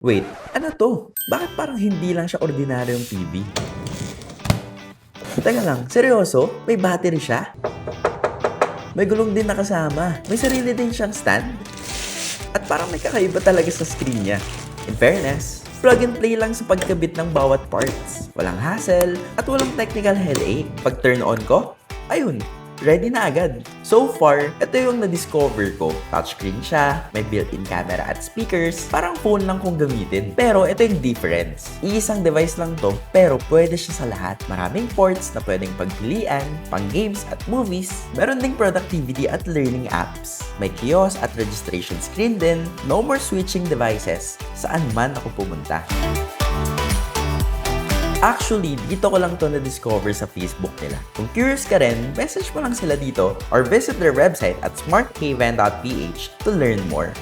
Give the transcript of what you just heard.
Wait, ano to? Bakit parang hindi lang siya ordinaryong TV? Teka lang, seryoso? May battery siya? May gulong din nakasama. May sarili din siyang stand? At parang may kakaiba talaga sa screen niya. In fairness, plug and play lang sa pagkabit ng bawat parts. Walang hassle at walang technical headache. Pag turn on ko, ayun, ready na agad. So far, ito yung na-discover ko. Touchscreen siya, may built-in camera at speakers, parang phone lang kung gamitin. Pero ito yung difference. Iisang device lang to, pero pwede siya sa lahat. Maraming ports na pwedeng pagpilian, pang games at movies. Meron ding productivity at learning apps. May kiosk at registration screen din. No more switching devices. Saan man ako pumunta. Actually, dito ko lang to na-discover sa Facebook nila. Kung curious ka rin, message mo lang sila dito or visit their website at smarthaven.ph to learn more.